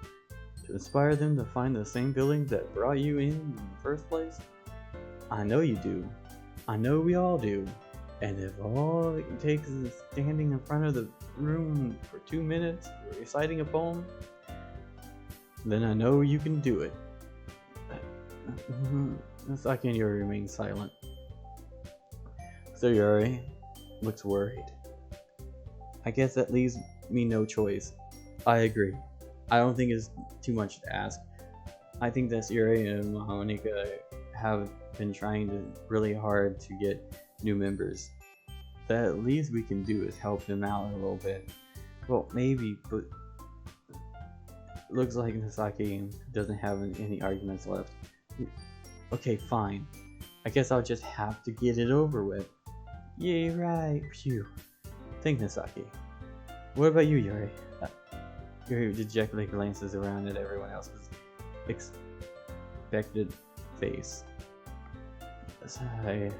To inspire them to find the same feelings that brought you in the first place? I know you do. I know we all do. And if all it takes is standing in front of the room for 2 minutes reciting a poem, then I know you can do it. Saki and Yuri remain silent. So Yuri looks worried. I guess that leaves me no choice. I agree. I don't think it's too much to ask. I think that Yuri and Monika have been trying really hard to get new members. The least we can do is help them out a little bit. Well, maybe, but looks like Nasaki doesn't have any arguments left. Okay, fine. I guess I'll just have to get it over with. Yeah, right. Phew. Thanks, Nasaki. What about you, Yuri? Yuri dejectedly glances around at everyone else's expected face. I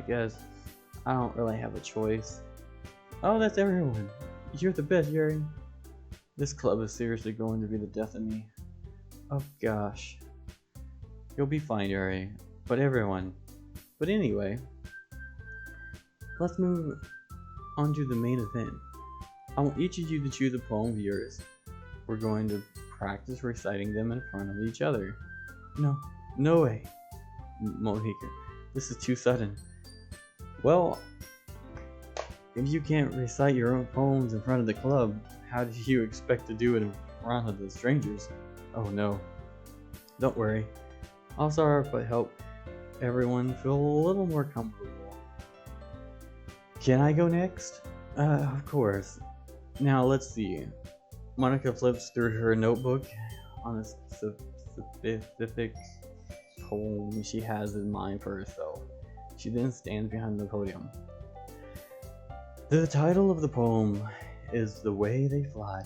guess I don't really have a choice. Oh, that's everyone. You're the best, Yuri. This club is seriously going to be the death of me. Oh gosh. You'll be fine, Yuri. But anyway, let's move on to the main event. I want each of you to choose a poem of yours. We're going to practice reciting them in front of each other. No way. Mohican, this is too sudden. Well, if you can't recite your own poems in front of the club, how do you expect to do it in front of the strangers? Oh no. Don't worry. I'll start but help everyone feel a little more comfortable. Can I go next? Of course. Now let's see. Monika flips through her notebook on a specific poem she has in mind for herself. She then stands behind the podium. The title of the poem is The Way They Fly.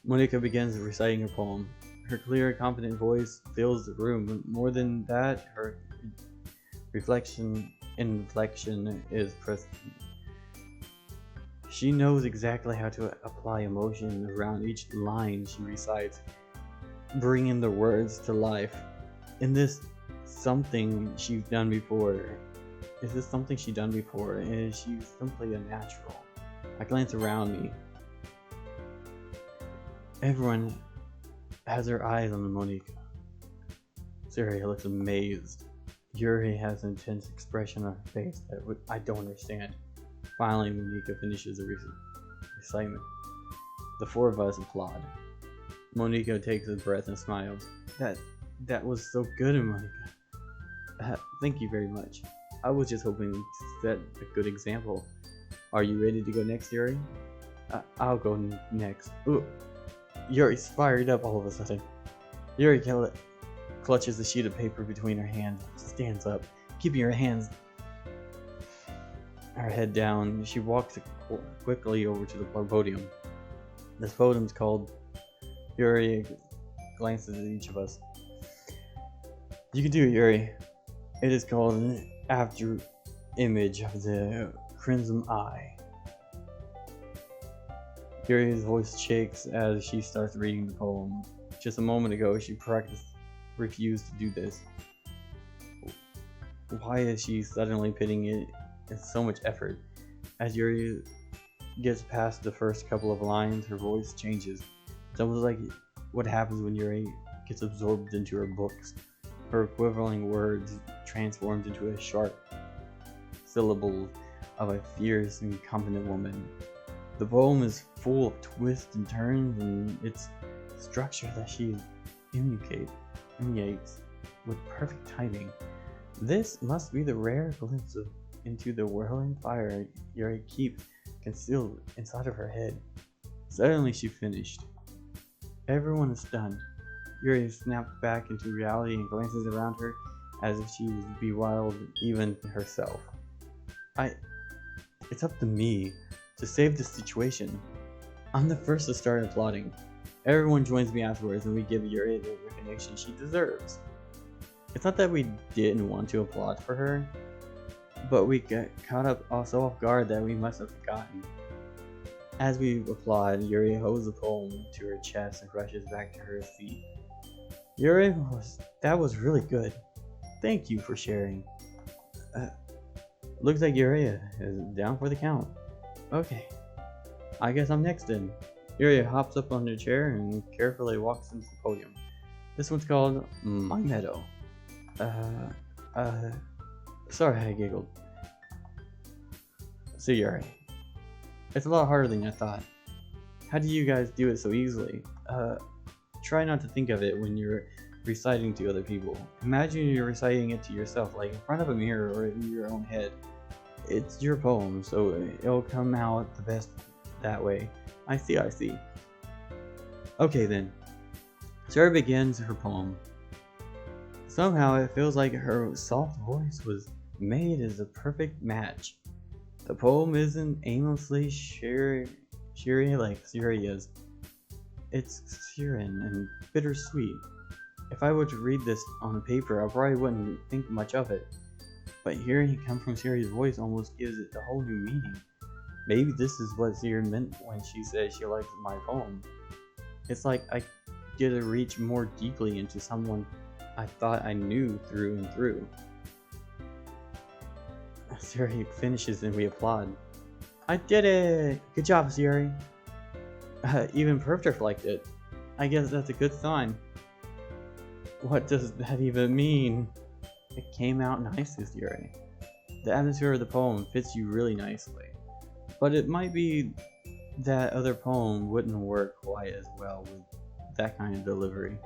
Monika begins reciting her poem. Her clear, confident voice fills the room, but more than that, her inflection is present. She knows exactly how to apply emotion around each line she recites, bringing the words to life. Is this something she's done before? Is she simply a natural? I glance around me. Everyone has their eyes on Monika. Syria looks amazed. Yuri has an intense expression on her face that I don't understand. Finally, Monika finishes the recitement. The four of us applaud. Monika takes a breath and smiles. That was so good, Monika. Thank you very much. I was just hoping to set a good example. Are you ready to go next, Yuri? I'll go next. Ooh. Yuri's fired up all of a sudden. Yuri clutches the sheet of paper between her hands, stands up, keeping her head down. She walks quickly over to the podium. This podium's called. Yuri glances at each of us. You can do it, Yuri. It is called an after image of the Crimson Eye. Yuri's voice shakes as she starts reading the poem. Just a moment ago, she refused to do this. Why is she suddenly putting it in so much effort? As Yuri gets past the first couple of lines, her voice changes. It's almost like what happens when Yuri gets absorbed into her books. Her quivering words transformed into a sharp syllable of a fierce and confident woman. The poem is full of twists and turns, and its structure that she emulates with perfect timing. This must be the rare glimpse into the whirling fire Yuri keeps concealed inside of her head. Suddenly she finished. Everyone is stunned. Yuri snaps back into reality and glances around her as if she was bewildered even herself. It's up to me to save the situation. I'm the first to start applauding. Everyone joins me afterwards and we give Yuri the recognition she deserves. It's not that we didn't want to applaud for her, but we got caught up so off guard that we must have forgotten. As we applaud, Yuri holds the poem to her chest and rushes back to her seat. Yuri, that was really good. Thank you for sharing. Looks like Yuri is down for the count. Okay, I guess I'm next then. Yuri hops up on her chair and carefully walks into the podium. This one's called My Meadow. Sorry I giggled. So Yuri, it's a lot harder than I thought. How do you guys do it so easily? Try not to think of it when you're reciting to other people. Imagine you're reciting it to yourself, like in front of a mirror or in your own head. It's your poem, so it'll come out the best that way. I see. Okay then. Sarah begins her poem. Somehow it feels like her soft voice was made as a perfect match. The poem isn't aimlessly cheery like Syria's. It's serene and bittersweet. If I were to read this on paper, I probably wouldn't think much of it. But hearing it come from Syria's voice almost gives it a whole new meaning. Maybe this is what Syria meant when she said she liked my poem. It's like I get to reach more deeply into someone I thought I knew through and through. Syria finishes and we applaud. I did it! Good job, Syria. Even Perfect liked it. I guess that's a good sign. What does that even mean? It came out nicely, Syria. The atmosphere of the poem fits you really nicely. But it might be that other poem wouldn't work quite as well with that kind of delivery.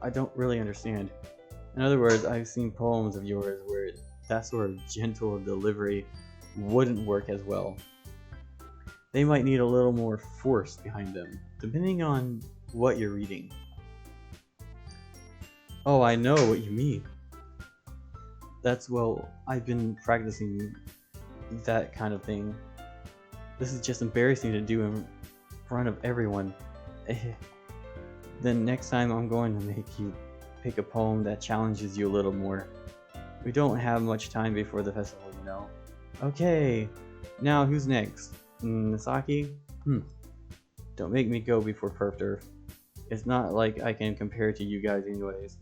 I don't really understand. In other words, I've seen poems of yours where that sort of gentle delivery wouldn't work as well. They might need a little more force behind them, depending on what you're reading. Oh, I know what you mean. I've been practicing that kind of thing. This is just embarrassing to do in front of everyone. Then next time I'm going to make you pick a poem that challenges you a little more. We don't have much time before the festival, you know. Okay, now who's next? Misaki? Don't make me go before Perf Derf. It's not like I can compare to you guys anyways.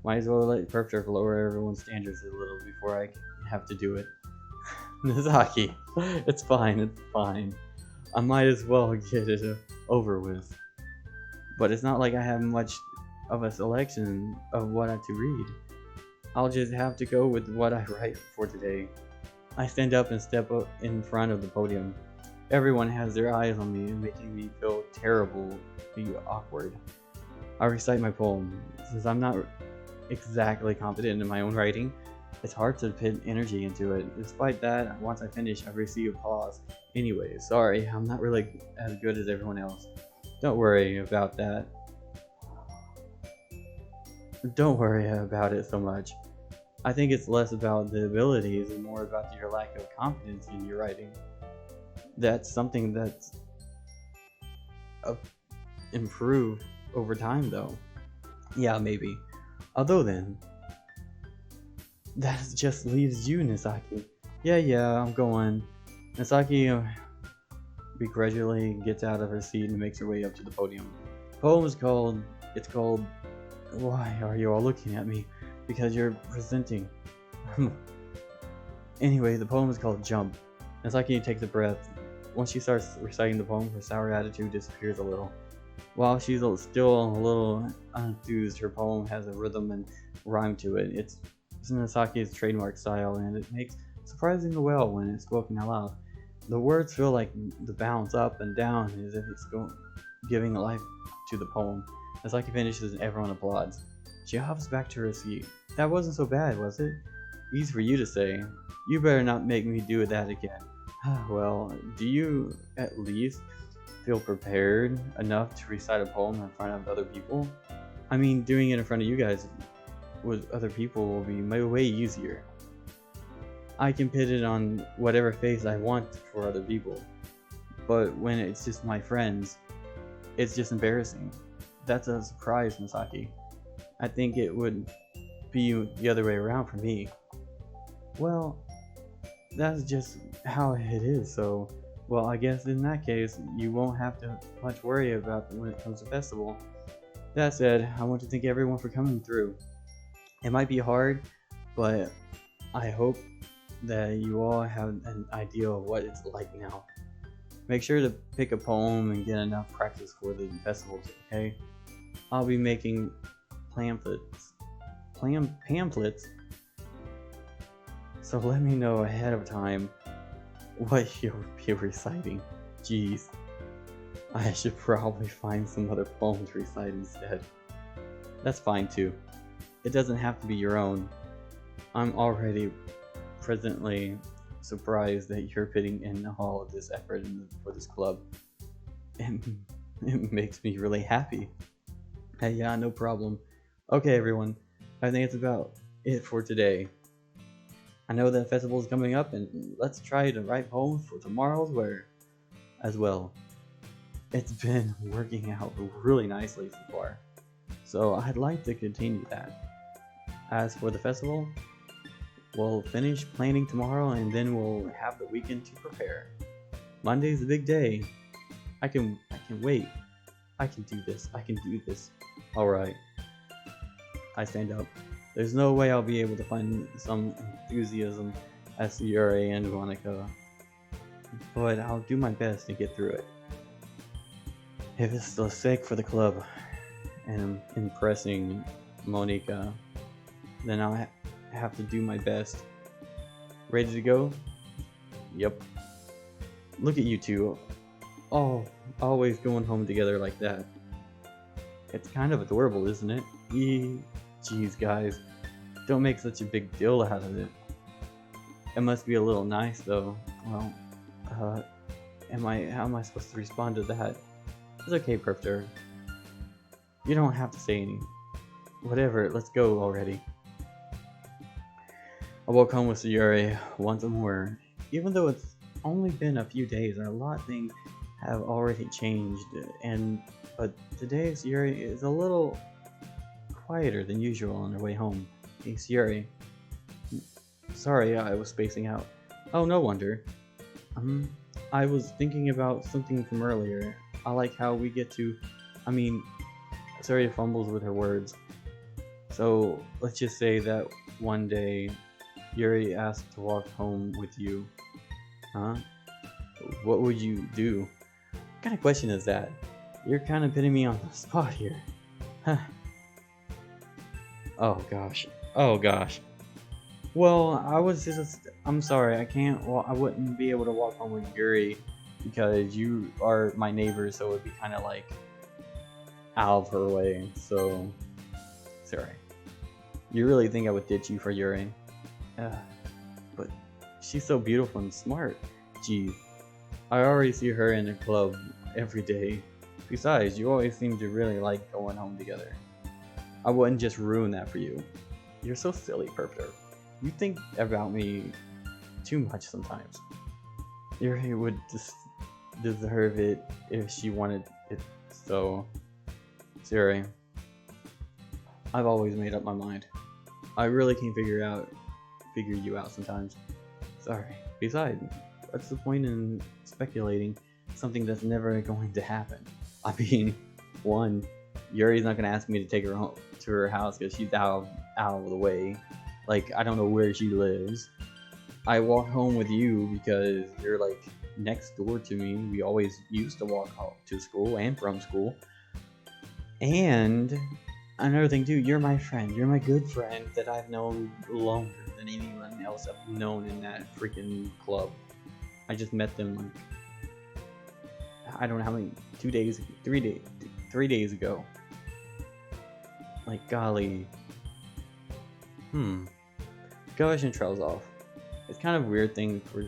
Might as well let Perf Derf lower everyone's standards a little before I have to do it. Misaki, it's fine. I might as well get it over with. But it's not like I have much of a selection of what I have to read. I'll just have to go with what I write for today. I stand up and step up in front of the podium. Everyone has their eyes on me, making me feel terribly awkward. I recite my poem. Since I'm not exactly confident in my own writing, it's hard to put energy into it. Despite that, once I finish, I receive applause. Anyway, sorry, I'm not really as good as everyone else. Don't worry about that. Don't worry about it so much. I think it's less about the abilities and more about your lack of confidence in your writing. That's something that's improved over time, though. Yeah, maybe. Although then, that just leaves you, Nisaki. Yeah, I'm going. Nisaki begrudgingly gets out of her seat and makes her way up to the podium. Poem is called, it's called, why are you all looking at me? Because you're presenting. Anyway, the poem is called Jump. It's like you take a breath. Once she starts reciting the poem, her sour attitude disappears a little. While she's still a little unenthused, her poem has a rhythm and rhyme to it. It's Nasaki's trademark style, and it makes surprisingly well when it's spoken out loud. The words feel like the bounce up and down as if it's giving life to the poem. Nasaki finishes and everyone applauds. She hops back to her seat. That wasn't so bad, was it? Easy for you to say. You better not make me do that again. Well, do you at least feel prepared enough to recite a poem in front of other people? I mean, doing it in front of you guys with other people will be way easier. I can put it on whatever face I want for other people, but when it's just my friends, it's just embarrassing. That's a surprise, Misaki. I think it would be the other way around for me. Well, that's just how it is, so, well, I guess in that case, you won't have to much worry about when it comes to festival. That said, I want to thank everyone for coming through. It might be hard, but I hope that you all have an idea of what it's like now. Make sure to pick a poem and get enough practice for the festivals, okay? I'll be making pamphlets. So let me know ahead of time what you'll be reciting. Jeez. I should probably find some other poems to recite instead. That's fine too. It doesn't have to be your own. I'm already presently surprised that you're putting in all of this effort for this club. It makes me really happy. Hey, yeah, no problem. Okay, everyone. I think it's about it for today. I know that festival is coming up, and let's try to write poems for tomorrow's wear as well. It's been working out really nicely so far, so I'd like to continue that. As for the festival, we'll finish planning tomorrow, and then we'll have the weekend to prepare. Monday's the big day. I can wait. I can do this. Alright. I stand up. There's no way I'll be able to find some enthusiasm as Yuri and Veronica, but I'll do my best to get through it. If it's the sake for the club and impressing Monica, then I'll have to do my best. Ready to go? Yep. Look at you two. Oh, always going home together like that. It's kind of adorable, isn't it? Jeez, guys. Don't make such a big deal out of it. It must be a little nice, though. Well, how am I supposed to respond to that? It's okay, Perpter. You don't have to say anything. Whatever, let's go already. I walk home with Sayuri once more. Even though it's only been a few days, a lot of things have already changed, but today Sayuri is a little quieter than usual on her way home. Hey Sayuri. Sorry, I was spacing out. Oh, no wonder. I was thinking about something from earlier. I like how we get to... Sayuri fumbles with her words. So, let's just say that one day, Yuri asked to walk home with you. Huh? What would you do? What kind of question is that? You're kind of putting me on the spot here. Huh. Oh gosh. Well, I'm sorry, I wouldn't be able to walk home with Yuri because you are my neighbor, so it would be kind of like out of her way, so sorry. You really think I would ditch you for Yuri? But she's so beautiful and smart. Geez, I already see her in the club every day. Besides, you always seem to really like going home together. I wouldn't just ruin that for you. You're so silly, Perpter. You think about me too much sometimes. Yuri would just deserve it if she wanted it, so... Sayuri, I've always made up my mind. I really can't figure you out sometimes. Sorry. Besides, what's the point in speculating something that's never going to happen? I mean, One, Yuri's not gonna ask me to take her home to her house because she's out of the way. Like, I don't know where she lives. I walk home with you because you're like next door to me. We always used to walk home to school and from school. And another thing too, you're my friend. You're my good friend that I've known longer than anyone else I've known in that freaking club. I just met them like, I don't know how many, 3 days ago. Like, golly. Question trails off. It's kind of a weird thing for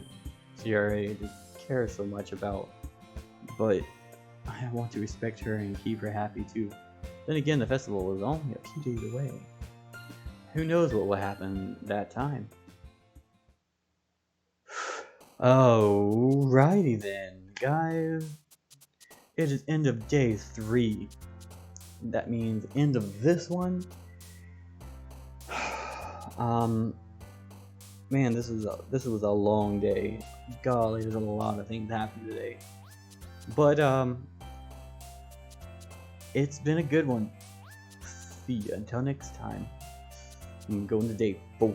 CRA to care so much about, but I want to respect her and keep her happy too. Then again, the festival is only a few days away. Who knows what will happen that time? Alrighty then, guys. It is end of day 3. That means end of this one. Man, this was a long day. Golly, there's a lot of things happened today. But it's been a good one. See ya until next time. I'm going to day 4.